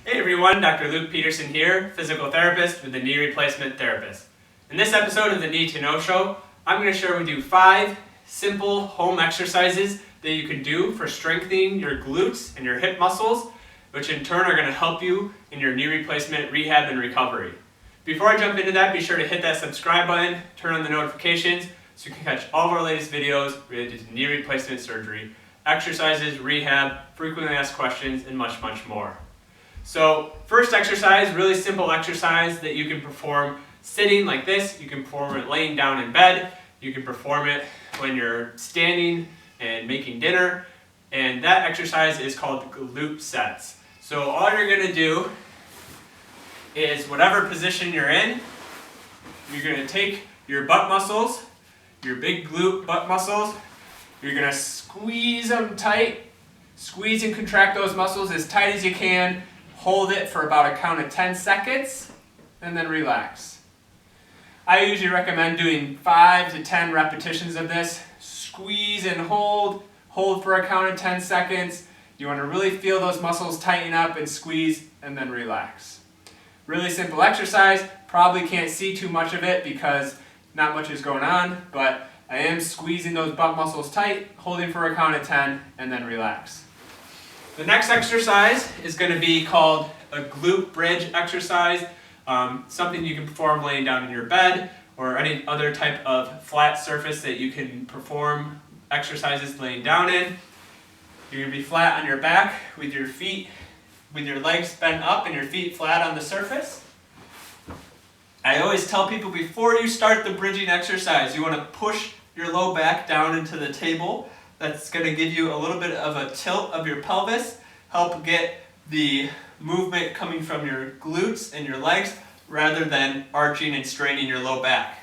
Hey everyone, Dr. Luke Peterson here, physical therapist with the Knee Replacement Therapist. In this episode of the Knee to Know Show, I'm going to share with you 5 simple home exercises that you can do for strengthening your glutes and your hip muscles, which in turn are going to help you in your knee replacement, rehab, and recovery. Before I jump into that, be sure to hit that subscribe button, turn on the notifications, so you can catch all of our latest videos related to knee replacement surgery, exercises, rehab, frequently asked questions, and much, much more. So first exercise, really simple exercise that you can perform sitting like this. You can perform it laying down in bed. You can perform it when you're standing and making dinner. And that exercise is called glute sets. So all you're going to do is whatever position you're in, you're going to take your butt muscles, your big glute butt muscles, you're going to squeeze them tight, squeeze and contract those muscles as tight as you can. Hold it for about a count of 10 seconds, and then relax. I usually recommend doing 5 to 10 repetitions of this. Squeeze and hold for a count of 10 seconds. You want to really feel those muscles tighten up and squeeze, and then relax. Really simple exercise. Probably can't see too much of it because not much is going on, but I am squeezing those butt muscles tight, holding for a count of 10, and then relax. The next exercise is going to be called a glute bridge exercise, something you can perform laying down in your bed or any other type of flat surface that you can perform exercises laying down in. You're going to be flat on your back with your feet, with your legs bent up and your feet flat on the surface. I always tell people before you start the bridging exercise, you want to push your low back down into the table. That's going to give you a little bit of a tilt of your pelvis, help get the movement coming from your glutes and your legs rather than arching and straining your low back.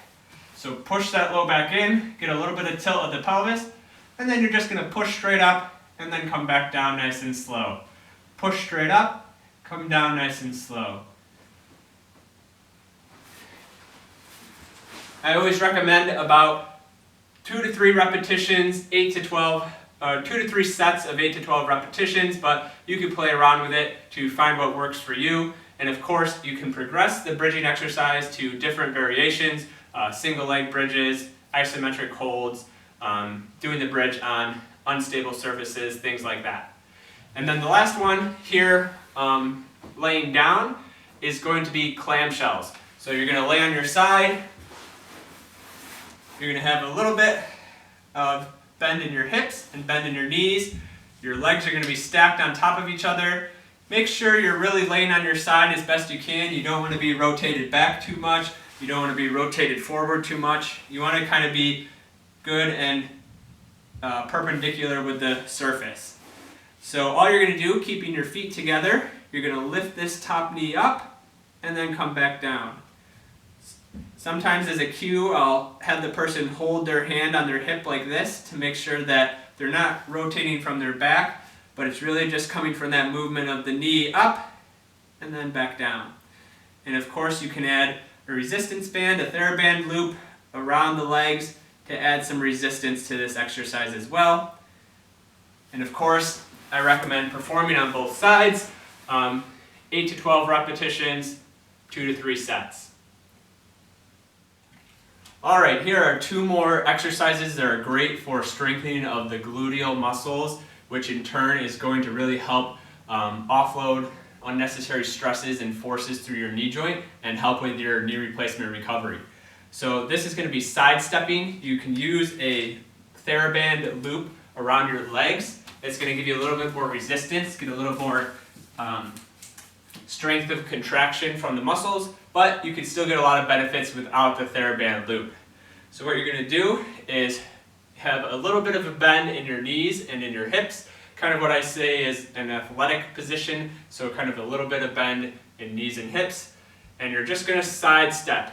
So push that low back in, get a little bit of tilt of the pelvis, and then you're just going to push straight up and then come back down nice and slow. Push straight up, come down nice and slow. I always recommend about 2 to 3 repetitions, 2 to 3 sets of 8 to 12 repetitions, but you can play around with it to find what works for you. And of course, you can progress the bridging exercise to different variations, single leg bridges, isometric holds, doing the bridge on unstable surfaces, things like that. And then the last one here, laying down, is going to be clamshells. So you're going to lay on your side. You're going to have a little bit of bend in your hips and bend in your knees. Your legs are going to be stacked on top of each other. Make sure you're really laying on your side as best you can. You don't want to be rotated back too much. You don't want to be rotated forward too much. You want to kind of be good and perpendicular with the surface. So all you're going to do, keeping your feet together, you're going to lift this top knee up and then come back down. Sometimes as a cue, I'll have the person hold their hand on their hip like this to make sure that they're not rotating from their back, but it's really just coming from that movement of the knee up and then back down. And of course, you can add a resistance band, a TheraBand loop around the legs to add some resistance to this exercise as well. And of course, I recommend performing on both sides, 8 to 12 repetitions, 2 to 3 sets. Alright, here are 2 more exercises that are great for strengthening of the gluteal muscles, which in turn is going to really help offload unnecessary stresses and forces through your knee joint and help with your knee replacement recovery. So this is going to be sidestepping. You can use a TheraBand loop around your legs. It's going to give you a little bit more resistance, get a little more strength of contraction from the muscles, but you can still get a lot of benefits without the TheraBand loop. So what you're going to do is have a little bit of a bend in your knees and in your hips, kind of what I say is an athletic position, so kind of a little bit of bend in knees and hips, and you're just going to sidestep.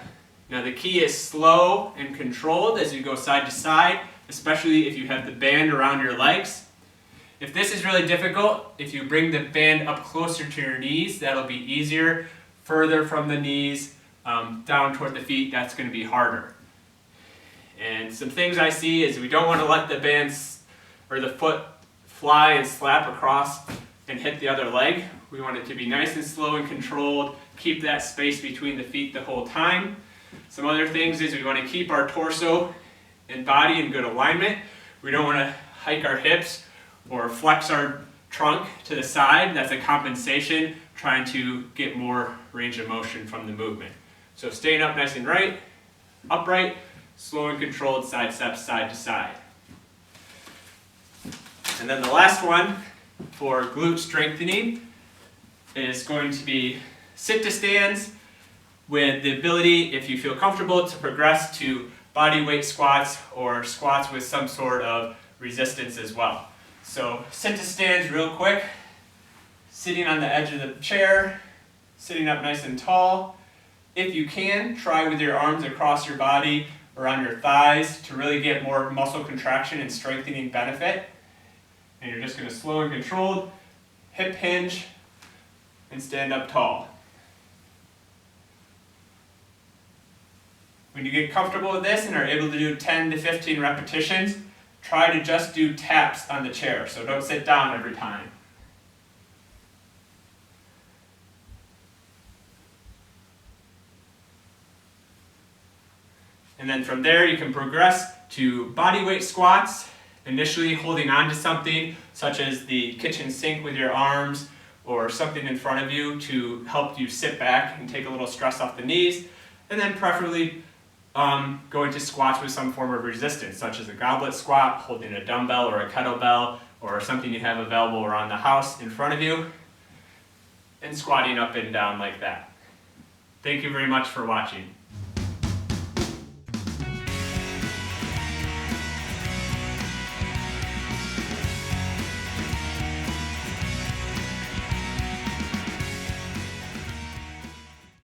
Now the key is slow and controlled as you go side to side, especially if you have the band around your legs. If this is really difficult, if you bring the band up closer to your knees, that'll be easier. Further from the knees, down toward the feet, that's going to be harder. And some things I see is we don't want to let the bands or the foot fly and slap across and hit the other leg. We want it to be nice and slow and controlled. Keep that space between the feet the whole time. Some other things is we want to keep our torso and body in good alignment. We don't want to hike our hips or flex our trunk to the side. That's a compensation, trying to get more range of motion from the movement. So staying up nice and right, upright, slow and controlled side steps side to side. And then the last one for glute strengthening is going to be sit to stands with the ability, if you feel comfortable, to progress to body weight squats or squats with some sort of resistance as well. So sit to stands real quick, sitting on the edge of the chair, sitting up nice and tall. If you can, try with your arms across your body or on your thighs to really get more muscle contraction and strengthening benefit. And you're just going to slow and controlled, hip hinge, and stand up tall. When you get comfortable with this and are able to do 10 to 15 repetitions, try to just do taps on the chair, so don't sit down every time. And then from there you can progress to body weight squats, initially holding on to something such as the kitchen sink with your arms or something in front of you to help you sit back and take a little stress off the knees, and then preferably go into squats with some form of resistance, such as a goblet squat, holding a dumbbell or a kettlebell or something you have available around the house in front of you, and squatting up and down like that. Thank you very much for watching.